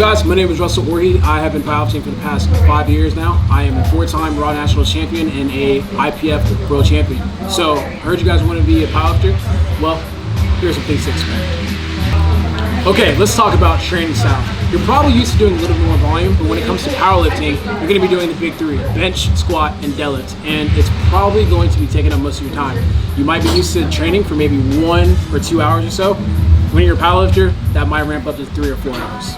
guys? My name is Russell Orhe. I have been powerlifting for the past 5 years now. I am a 4-time Raw National Champion and a IPF World Champion. So, I heard you guys want to be a powerlifter. Well, here's some things to expect. Okay, let's talk about training style. You're probably used to doing a little bit more volume, but when it comes to powerlifting, you're going to be doing the big three: bench, squat, and deadlift. And it's probably going to be taking up most of your time. You might be used to training for maybe 1 or 2 hours or so. When you're a powerlifter, that might ramp up to 3 or 4 hours.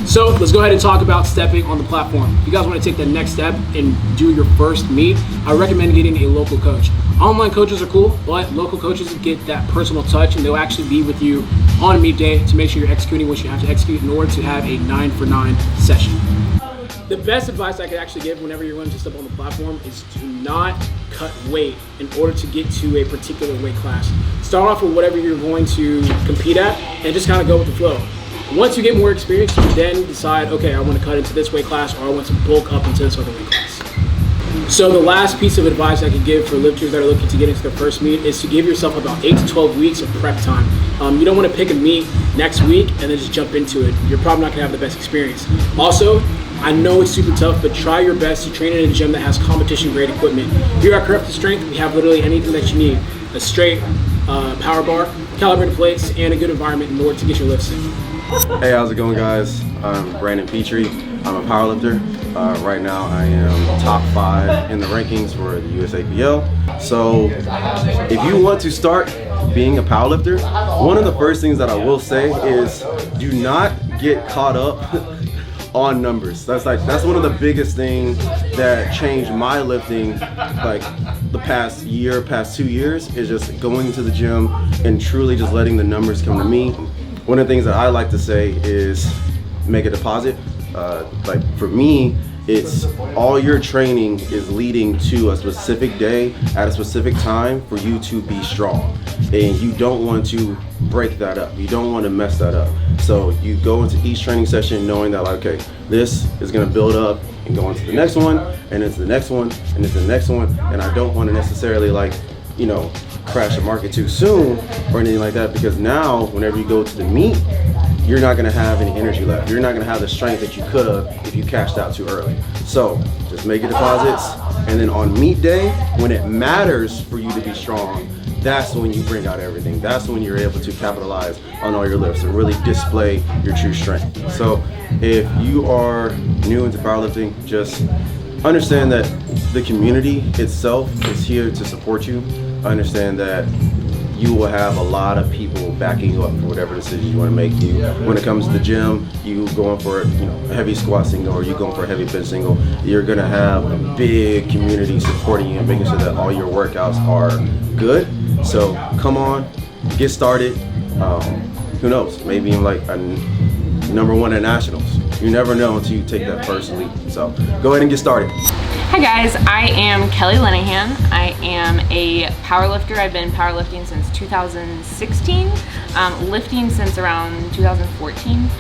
So let's go ahead and talk about stepping on the platform. If you guys want to take the next step and do your first meet, I recommend getting a local coach. Online coaches are cool, but local coaches get that personal touch, and they'll actually be with you on meet day to make sure you're executing what you have to execute in order to have a 9-for-9 session. The best advice I could actually give whenever you're going to step on the platform is to not cut weight in order to get to a particular weight class. Start off with whatever you're going to compete at and just kind of go with the flow. Once you get more experience, you then decide, okay, I want to cut into this weight class, or I want to bulk up into this other weight class. So the last piece of advice I could give for lifters that are looking to get into their first meet is to give yourself about 8 to 12 weeks of prep time. You don't want to pick a meet next week and then just jump into it. You're probably not going to have the best experience. Also, I know it's super tough, but try your best to train in a gym that has competition-grade equipment. Here at Corrupted Strength, we have literally anything that you need: a straight power bar, calibrated plates, and a good environment in order to get your lifts in. Hey, how's it going, guys? I'm Brandon Petrie. I'm a powerlifter. Right now, I am top 5 in the rankings for the USAPL. So, if you want to start being a powerlifter, one of the first things that I will say is do not get caught up on numbers. That's one of the biggest things that changed my lifting, like the past 2 years, is just going to the gym and truly just letting the numbers come to me. One of the things that I like to say is make a deposit. Like for me, it's all your training is leading to a specific day at a specific time for you to be strong. And you don't want to break that up. You don't want to mess that up. So you go into each training session knowing that, like, okay, this is going to build up and go into the next one, and it's the next one, and it's the next one. And I don't want to necessarily, like, you know, crash the market too soon or anything like that, because now whenever you go to the meet, you're not going to have any energy left. You're not going to have the strength that you could have if you cashed out too early. So just make your deposits, and then on meet day, when it matters for you to be strong, that's when you bring out everything. That's when you're able to capitalize on all your lifts and really display your true strength. So if you are new into powerlifting, just understand that the community itself is here to support you. Understand that you will have a lot of people backing you up for whatever decision you want to make. When it comes to the gym, you going for a heavy squat single, or you going for a heavy bench single, you're gonna have a big community supporting you and making sure that all your workouts are good. So come on, get started. Who knows? Maybe in like a #1 at nationals. You never know until you take that first leap. So go ahead and get started. Hi guys, I am Kelly Linehan. I am a powerlifter. I've been powerlifting since 2016, lifting since around 2014.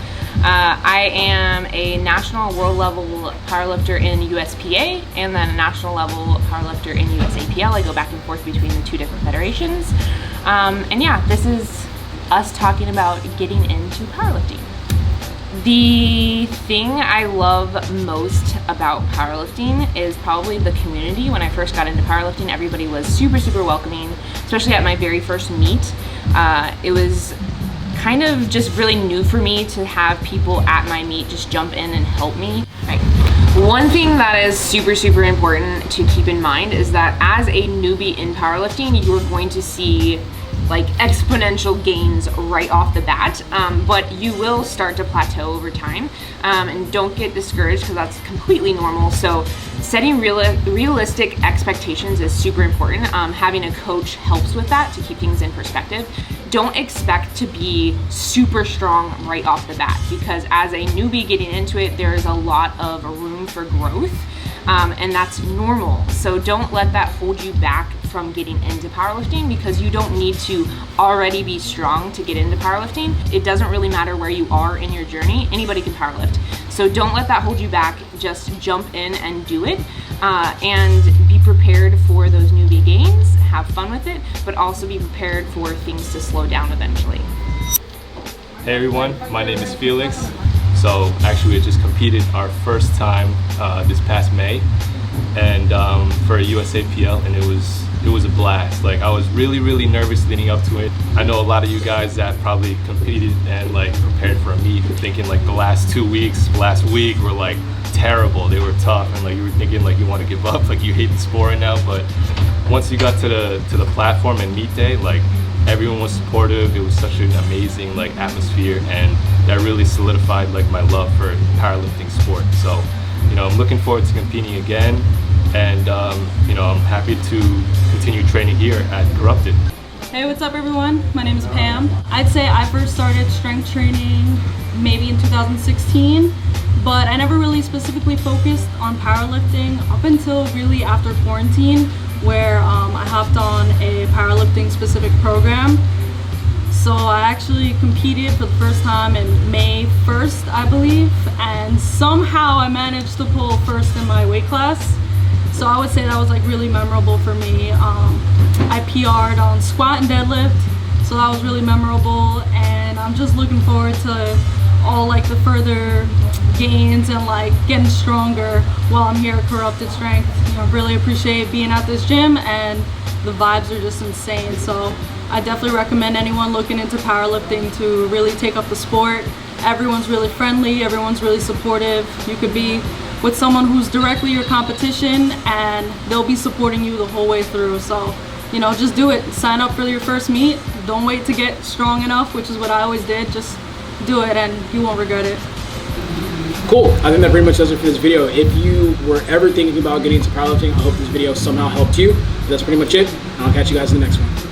I am a national world level powerlifter in USPA, and then a national level powerlifter in USAPL. I go back and forth between the 2 different federations. And yeah, this is us talking about getting into powerlifting. The thing I love most about powerlifting is probably the community. When I first got into powerlifting, everybody was super welcoming, especially at my very first meet. It was kind of just really new for me to have people at my meet just jump in and help me. Right. One thing that is super important to keep in mind is that as a newbie in powerlifting, you're going to see like exponential gains right off the bat, but you will start to plateau over time, and don't get discouraged because that's completely normal. So setting realistic expectations is super important. Having a coach helps with that to keep things in perspective. Don't expect to be super strong right off the bat, because as a newbie getting into it, there is a lot of room for growth, and that's normal. So don't let that hold you back from getting into powerlifting, because you don't need to already be strong to get into powerlifting. It doesn't really matter where you are in your journey. Anybody can powerlift. So don't let that hold you back. Just jump in and do it, and be prepared for those newbie gains. Have fun with it, but also be prepared for things to slow down eventually. Hey everyone, my name is Felix. So actually we just competed our first time this past May, and for a USAPL, and it was a blast. Like, I was really nervous leading up to it. I know a lot of you guys that probably competed and like prepared for a meet thinking like the last 2 weeks, last week were like terrible. They were tough, and like you were thinking like you want to give up, like you hate the sport right now. But once you got to the platform and meet day, like everyone was supportive. It was such an amazing like atmosphere, and that really solidified like my love for powerlifting sport. So, you know, I'm looking forward to competing again, and you know, I'm happy to continue training here at Corrupted. Hey, what's up everyone? My name is Pam. I'd say I first started strength training maybe in 2016, but I never really specifically focused on powerlifting up until really after quarantine, where I hopped on a powerlifting specific program. So I actually competed for the first time in May 1st, I believe, and somehow I managed to pull first in my weight class. So I would say that was like really memorable for me. I PR'd on squat and deadlift, so that was really memorable, and I'm just looking forward to all like the further gains and like getting stronger while I'm here at Corrupted Strength. You know, really appreciate being at this gym, and the vibes are just insane. So I definitely recommend anyone looking into powerlifting to really take up the sport. Everyone's really friendly, everyone's really supportive. You could be with someone who's directly your competition and they'll be supporting you the whole way through. So, you know, just do it. Sign up for your first meet. Don't wait to get strong enough, which is what I always did. Just do it and you won't regret it. Cool. I think that pretty much does it for this video. If you were ever thinking about getting into powerlifting, I hope this video somehow helped you. That's pretty much it. And I'll catch you guys in the next one.